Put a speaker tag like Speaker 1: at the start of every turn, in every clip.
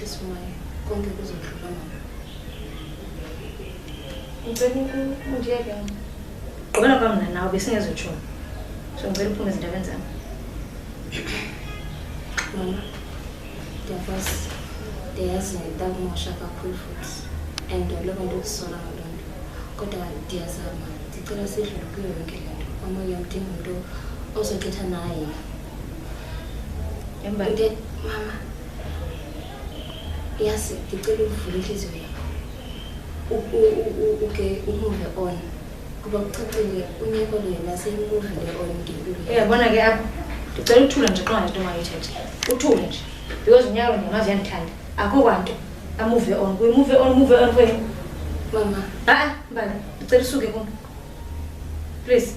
Speaker 1: mfisi umoya konke kuzodlula mama.
Speaker 2: Ngicela ungiyeke qhubela kwami nawe besingezothula. So ngicela uphume ezindabeni zami.
Speaker 1: Mama, ndiyazi ndakumosha kakhulu futhi and lokho ndikusola ngalonto kodwa ndiyazama ndicela sidlule kuyo yonke lento mama uyamdinga umuntu ozokhetha naye
Speaker 2: Yembali
Speaker 1: mama yazi ndicela uvule inhliziyo yakho umuve on kuba kucacile unyeko lena seyimuvile on ngempilo
Speaker 2: uyabona ke apha ndicela uthula nje xa nje noma yithethe uthule nje because unyaka lo ngazi yandithanda akho kwanto amove on move on wena
Speaker 1: mama
Speaker 2: mbali ndicela usuke kum please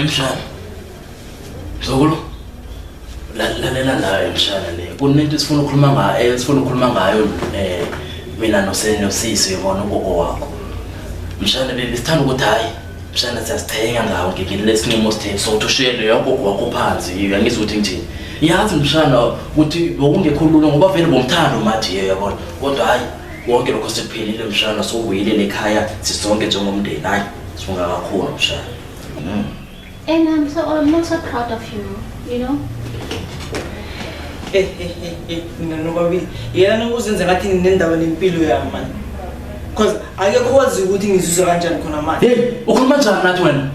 Speaker 3: Mshana. Zokulu. Lalela la mshana le. Kunento sifuna ukukhuluma ngayo mina nosisi yabona ugogo wakho. Mshana besithanda ukuthi hayi mshana siyasithenga ngawo ngekile lesinqumo sithe so uthishele yagogo wakho phansi ngizwe ukuthi ngithini. Yazi mshana ukuthi bokungekhulula ngoba vele bomthando mathi yabona. Kodwa hayi wonke lokho sekuphelile mshana sokuyile ekhaya sisonke njengomndeni hayi sifunga kakhulu mshana.
Speaker 4: And I'm also proud of you know.
Speaker 5: No baby. Yena nokuzenza ngathi nginendawo nempilo yami man. Because akekho wazi ukuthi ngizizwa kanjani khona manje.
Speaker 3: Hey, ukhuluma njani nathi wena?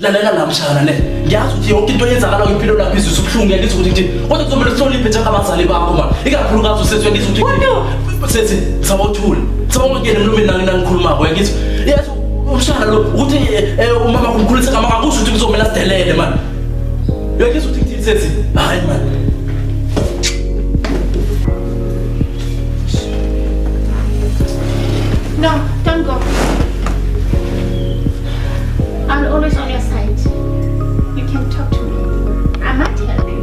Speaker 3: Lalela la mshana ne. Ngiyazi ukuthi yonke into yenzakala ngempilo lapho izizwe ubuhlungu ngiyizwa ukuthi nje. Kodwa kuzomela sihloniphe njengabazali bakho man. Ikakhulukazi usethwe ngizwa ukuthi sethi sabothula. Sabongeke emlomeni nangikhuluma ko ngizwa. Yes. Mshana lo ukuthi umama kumkhulisa kama ngakusho ukuthi kuzomela sidelele man. Uyakuzwa ukuthi ngithini sethi? Hayi man.
Speaker 4: No, don't go. I'm always on your side. You can talk to me. I might help you.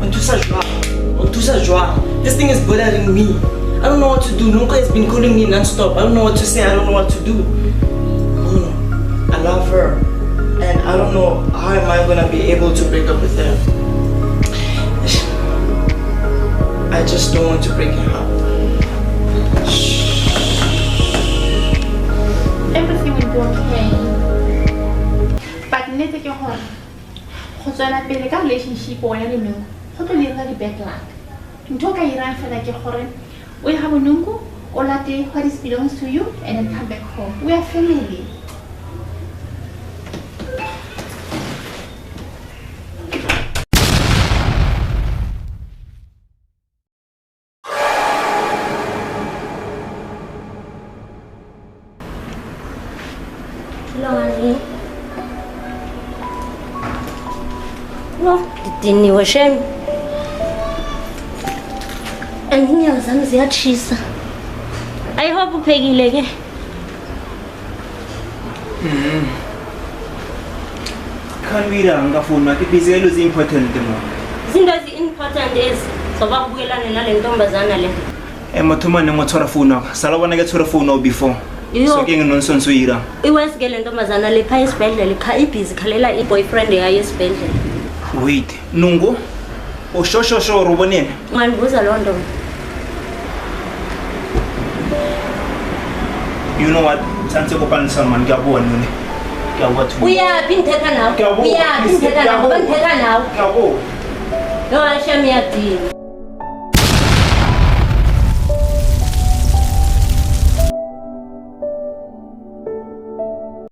Speaker 5: On tout ça joie. This thing is bothering me. I don't know what to do. Nunca has been calling me non-stop. I don't know what to say. I don't know what to do. I love her, and I don't know how am I gonna be able to break up with her. I just don't want to break her up.
Speaker 4: Everything will be okay. But never go home. Because when I build a relationship or anything, how to live the bad luck. You talk Iran for like a foreign. We have a nungu, or latte, what is belongs to you, and then come back home. We are family.
Speaker 6: Didn't was shame. And he has some cheese. I hope Peggy leg.
Speaker 7: Can't be wrong, a phone, but it is important.
Speaker 6: Zindazi important is so what we learn in Tombazana.
Speaker 7: Matuma and what's her phone up. Salawana gets her phone before. So getting nonsense. We
Speaker 6: was getting Tombazana, the pie spell, the Kaipis, Kalela, boyfriend, the highest spell.
Speaker 7: Wait, Nungo? Oh, show, Robonin.
Speaker 6: Man was a London.
Speaker 7: You know what? Santiago Pansalman Gabo and
Speaker 6: we are being taken out. We are being taken out. No, I shall me at